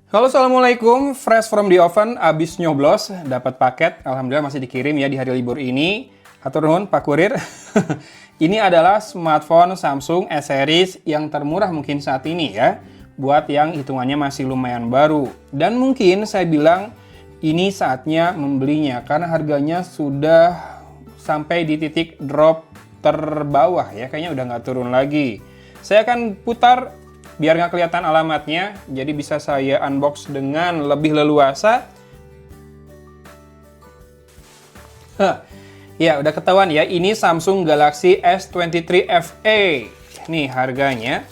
Halo, assalamualaikum. Fresh from the oven, abis nyoblos, dapat paket. Alhamdulillah masih dikirim ya di hari libur ini. Hatur nuhun Pak Kurir. Ini adalah smartphone Samsung S-Series yang termurah mungkin saat ini ya. Buat yang hitungannya masih lumayan baru. Dan mungkin saya bilang ini saatnya membelinya karena harganya sudah sampai di titik drop terbawah ya. Kayaknya udah nggak turun lagi. Saya akan putar biar nggak kelihatan alamatnya, jadi bisa saya unbox dengan lebih leluasa. Ya, udah ketahuan ya, ini Samsung Galaxy S23 FE. Nih harganya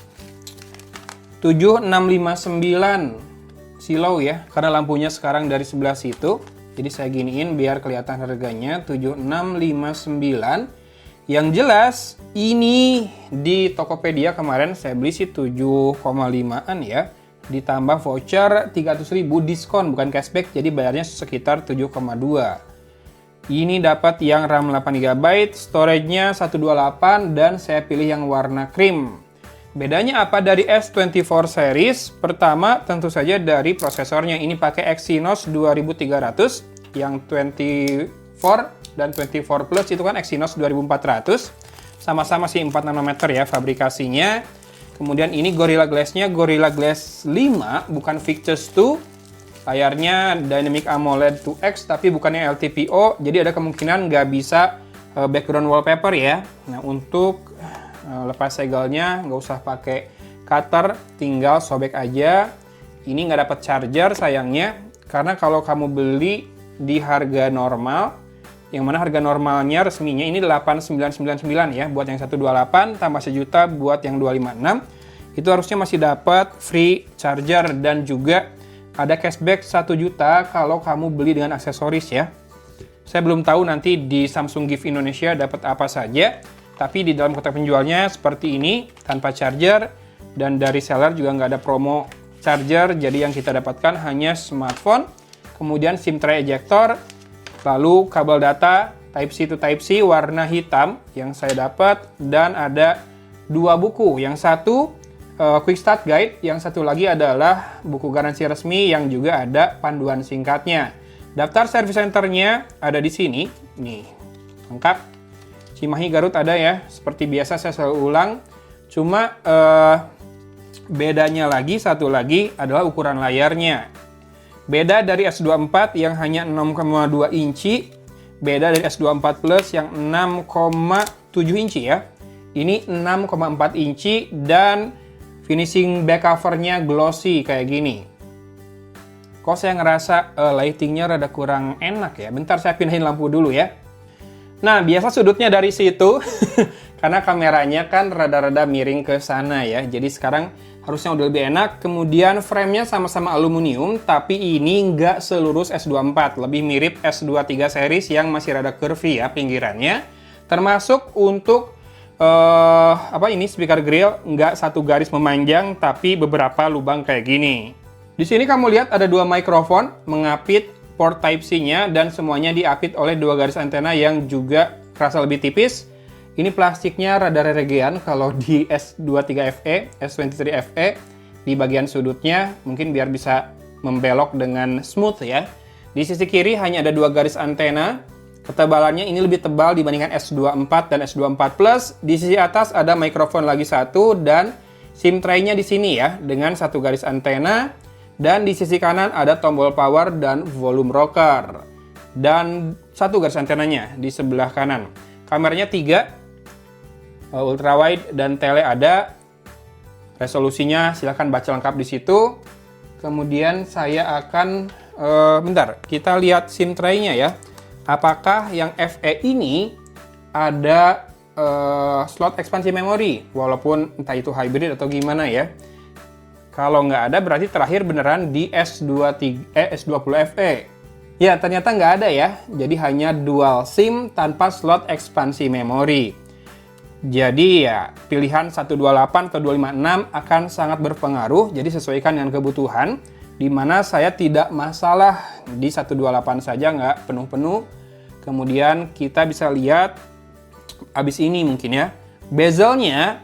7659 silau ya, karena lampunya sekarang dari sebelah situ. Jadi saya giniin biar kelihatan harganya 7659. Yang jelas ini di Tokopedia kemarin saya beli sih 7,5an ya. Ditambah voucher 300.000 diskon bukan cashback, jadi bayarnya sekitar 7,2. Ini dapat yang RAM 8GB, storage-nya 128 dan saya pilih yang warna cream. Bedanya apa dari S24 series? Pertama tentu saja dari prosesornya. Ini pakai Exynos 2300 yang 24 dan 24 Plus itu kan Exynos 2400. Sama-sama sih 4 nanometer ya fabrikasinya. Kemudian ini Gorilla Glass-nya Gorilla Glass 5, bukan Victus 2. Layarnya Dynamic AMOLED 2X, tapi bukannya LTPO. Jadi ada kemungkinan nggak bisa background wallpaper ya. Nah, untuk lepas segelnya nggak usah pakai cutter, tinggal sobek aja. Ini nggak dapat charger sayangnya. Karena kalau kamu beli di harga normal, yang mana harga normalnya resminya ini 8.999 ya, buat yang 128 tambah sejuta buat yang 256. Itu harusnya masih dapat free charger dan juga ada cashback 1 juta kalau kamu beli dengan aksesoris ya. Saya belum tahu nanti di Samsung Gift Indonesia dapat apa saja, tapi di dalam kotak penjualnya seperti ini tanpa charger, dan dari seller juga nggak ada promo charger. Jadi yang kita dapatkan hanya smartphone, kemudian SIM tray ejector, lalu kabel data Type-C to Type-C warna hitam yang saya dapat, dan ada 2 buku. Yang satu Quick Start Guide, yang satu lagi adalah buku garansi resmi yang juga ada panduan singkatnya. Daftar service centernya ada di sini, nih lengkap. Cimahi Garut ada ya, seperti biasa saya selalu ulang. Cuma bedanya lagi, satu lagi adalah ukuran layarnya. Beda dari S24 yang hanya 6,2 inci, beda dari S24 Plus yang 6,7 inci ya. Ini 6,4 inci dan finishing back covernya glossy kayak gini. Kok saya ngerasa lightingnya rada kurang enak ya. Bentar saya pindahin lampu dulu ya. Nah, biasa sudutnya dari situ karena kameranya kan rada-rada miring ke sana ya. Jadi sekarang harusnya udah lebih enak. Kemudian frame-nya sama-sama aluminium, tapi ini nggak selurus S24. Lebih mirip S23 series yang masih rada curvy ya pinggirannya. Termasuk untuk ini speaker grill nggak satu garis memanjang, tapi beberapa lubang kayak gini. Di sini kamu lihat ada 2 mikrofon mengapit port Type-C-nya, dan semuanya diapit oleh 2 garis antena yang juga kerasa lebih tipis. Ini plastiknya rada regean kalau di S23 FE, S23 FE di bagian sudutnya mungkin biar bisa membelok dengan smooth ya. Di sisi kiri hanya ada 2 garis antena. Ketebalannya ini lebih tebal dibandingkan S24 dan S24 Plus. Di sisi atas ada mikrofon lagi 1 dan SIM tray-nya di sini ya dengan 1 garis antena. Dan di sisi kanan ada tombol power dan volume rocker. Dan 1 garis antenanya di sebelah kanan. Kameranya 3, ultrawide dan tele ada. Resolusinya silahkan baca lengkap di situ. Kemudian saya akan bentar, kita lihat SIM tray-nya ya. Apakah yang FE ini ada slot ekspansi memori, walaupun entah itu hybrid atau gimana ya. Kalau nggak ada berarti terakhir beneran di S20 FE. Ya, ternyata nggak ada ya. Jadi hanya dual SIM tanpa slot ekspansi memori. Jadi ya pilihan 128 atau 256 akan sangat berpengaruh. Jadi sesuaikan dengan kebutuhan. Di mana saya tidak masalah di 128 saja nggak penuh-penuh. Kemudian kita bisa lihat abis ini mungkin ya. Bezelnya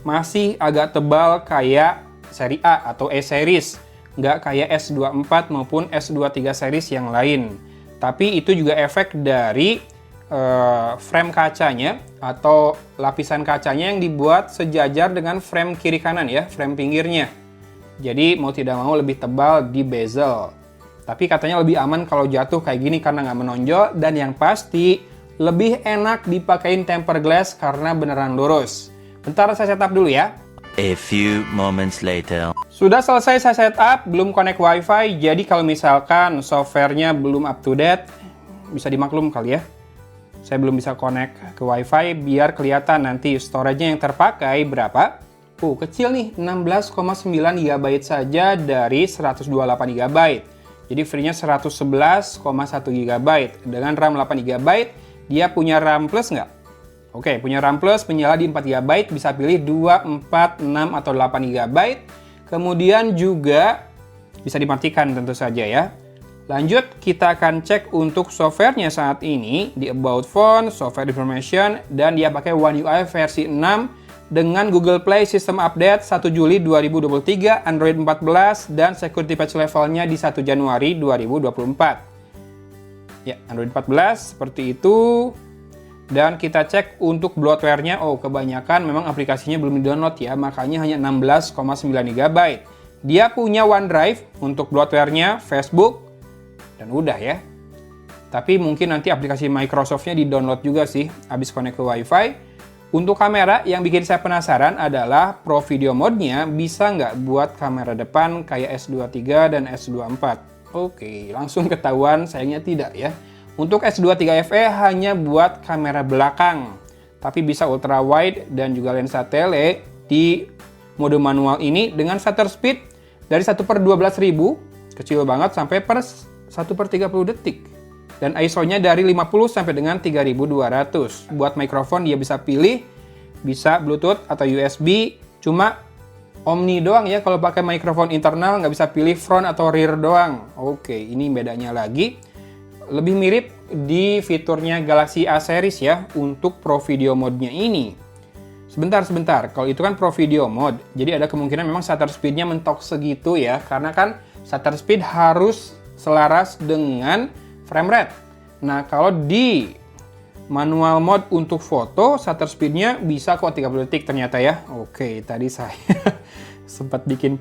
masih agak tebal kayak seri A atau E series. nggak kayak S24 maupun S23 series yang lain. Tapi itu juga efek dari frame kacanya atau lapisan kacanya yang dibuat sejajar dengan frame kiri kanan ya, frame pinggirnya. Jadi mau tidak mau lebih tebal di bezel. Tapi katanya lebih aman kalau jatuh kayak gini karena nggak menonjol, dan yang pasti lebih enak dipakein tempered glass karena beneran lurus. Bentar saya setup dulu ya. A few moments later. Sudah selesai saya setup, belum connect wifi, jadi kalau misalkan softwarenya belum up to date, bisa dimaklum kali ya. Saya belum bisa connect ke wifi biar kelihatan nanti storage-nya yang terpakai berapa. Kecil nih, 16,9 GB saja dari 128 GB. Jadi free-nya 111,1 GB. Dengan RAM 8 GB, dia punya RAM plus nggak? Oke, punya RAM plus, menyala di 4 GB, bisa pilih 2, 4, 6, atau 8 GB. Kemudian juga bisa dimatikan tentu saja ya. Lanjut, kita akan cek untuk softwarenya saat ini di About Phone, Software Information, dan dia pakai One UI versi 6 dengan Google Play System Update 1 Juli 2023, Android 14, dan security patch levelnya di 1 Januari 2024. Ya, Android 14 seperti itu. Dan kita cek untuk bloatware-nya, kebanyakan memang aplikasinya belum di-download ya, makanya hanya 16,9 GB. Dia punya OneDrive untuk bloatware-nya, Facebook, dan udah ya. Tapi mungkin nanti aplikasi Microsoft-nya di-download juga sih, habis connect ke Wi-Fi. Untuk kamera, yang bikin saya penasaran adalah Pro Video Mode-nya bisa nggak buat kamera depan kayak S23 dan S24? Oke, langsung ketahuan, sayangnya tidak ya. Untuk S23 FE hanya buat kamera belakang, tapi bisa ultra wide dan juga lensa tele di mode manual ini dengan shutter speed dari 1/12.000, kecil banget, sampai per 1/30 detik. Dan ISO-nya dari 50 sampai dengan 3200. Buat mikrofon dia bisa pilih, bisa Bluetooth atau USB, cuma Omni doang ya kalau pakai mikrofon internal, nggak bisa pilih front atau rear doang. Oke, ini bedanya lagi. Lebih mirip di fiturnya Galaxy A series ya untuk Pro Video Mode-nya ini. Sebentar, kalau itu kan Pro Video Mode, jadi ada kemungkinan memang shutter speed-nya mentok segitu ya, karena kan shutter speed harus selaras dengan frame rate. Nah, kalau di manual mode untuk foto, shutter speed-nya bisa kok 30 detik ternyata ya. Oke, tadi saya sempat bikin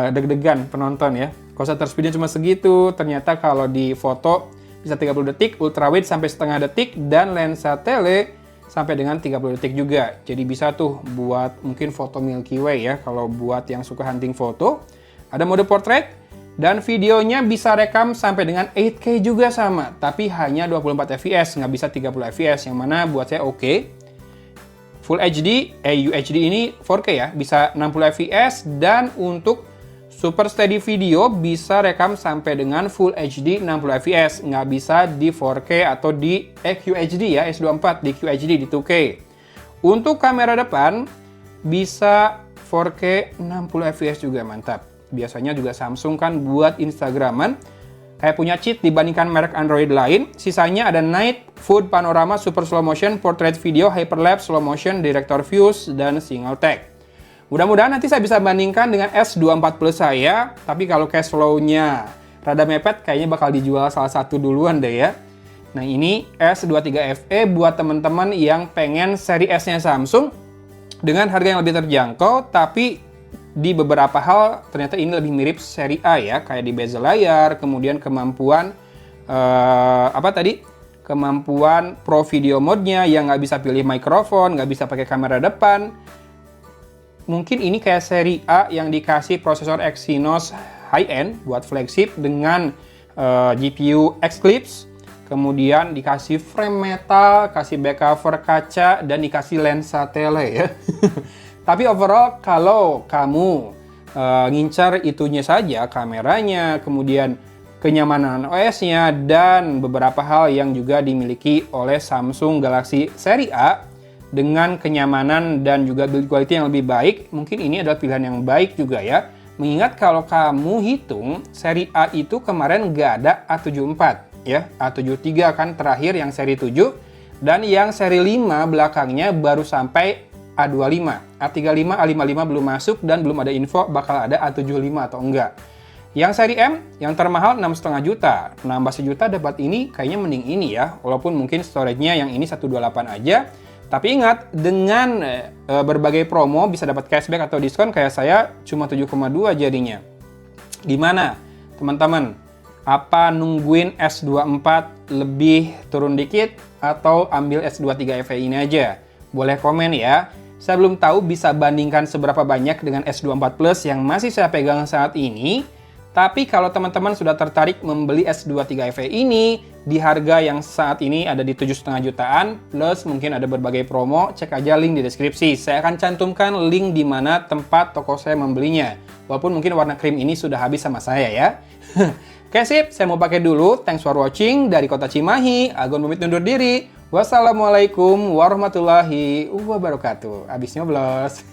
deg-degan penonton ya. Kalau shutter speed-nya cuma segitu, ternyata kalau di foto bisa 30 detik, ultrawide sampai setengah detik, dan lensa tele sampai dengan 30 detik juga. Jadi bisa tuh buat mungkin foto Milky Way ya, kalau buat yang suka hunting foto. Ada mode portrait, dan videonya bisa rekam sampai dengan 8K juga sama, tapi hanya 24 fps, nggak bisa 30 fps, yang mana buat saya oke. Full HD, UHD ini 4K ya, bisa 60 fps, dan untuk Super Steady Video bisa rekam sampai dengan Full HD 60 fps, nggak bisa di 4K atau di QHD ya, S24, di QHD, di 2K. Untuk kamera depan bisa 4K 60 fps juga, mantap. Biasanya juga Samsung kan buat Instagraman kayak punya cheat dibandingkan merek Android lain. Sisanya ada Night, Food, Panorama, Super Slow Motion, Portrait Video, Hyperlapse, Slow Motion, Director Views, dan Single Tag. Mudah-mudahan nanti saya bisa bandingkan dengan S24 Plus saya, tapi kalau cash flow-nya rada mepet, kayaknya bakal dijual salah satu duluan deh ya. Nah, ini S23 FE buat teman-teman yang pengen seri S-nya Samsung dengan harga yang lebih terjangkau, tapi di beberapa hal ternyata ini lebih mirip seri A ya, kayak di bezel layar, kemudian kemampuan kemampuan Pro Video Mode-nya yang nggak bisa pilih mikrofon, nggak bisa pakai kamera depan. Mungkin ini kayak seri A yang dikasih prosesor Exynos high-end buat flagship dengan GPU Eclipse, kemudian dikasih frame metal, kasih back cover kaca, dan dikasih lensa tele ya. Tapi overall kalau kamu ngincar itunya saja, kameranya, kemudian kenyamanan OS-nya, dan beberapa hal yang juga dimiliki oleh Samsung Galaxy seri A, dengan kenyamanan dan juga build quality yang lebih baik, mungkin ini adalah pilihan yang baik juga ya. Mengingat kalau kamu hitung, seri A itu kemarin nggak ada A74 ya. A73 kan terakhir yang seri 7, dan yang seri 5 belakangnya baru sampai A25. A35, A55 belum masuk, dan belum ada info bakal ada A75 atau enggak. Yang seri M, yang termahal 6,5 juta. Nambah sejuta dapat ini, kayaknya mending ini ya. Walaupun mungkin storage-nya yang ini 128 aja. Tapi ingat, dengan berbagai promo bisa dapat cashback atau diskon kayak saya cuma 7,2 jadinya. Gimana teman-teman? Apa nungguin S24 lebih turun dikit atau ambil S23 FE ini aja? Boleh komen ya. Saya belum tahu bisa bandingkan seberapa banyak dengan S24 Plus yang masih saya pegang saat ini. Tapi kalau teman-teman sudah tertarik membeli S23 FE ini di harga yang saat ini ada di 7,5 jutaan plus mungkin ada berbagai promo, cek aja link di deskripsi. Saya akan cantumkan link di mana tempat toko saya membelinya. Walaupun mungkin warna krim ini sudah habis sama saya ya. Oke sip, saya mau pakai dulu. Thanks for watching dari Kota Cimahi. Agun pamit undur diri. Wassalamualaikum warahmatullahi wabarakatuh. Abis nyoblos.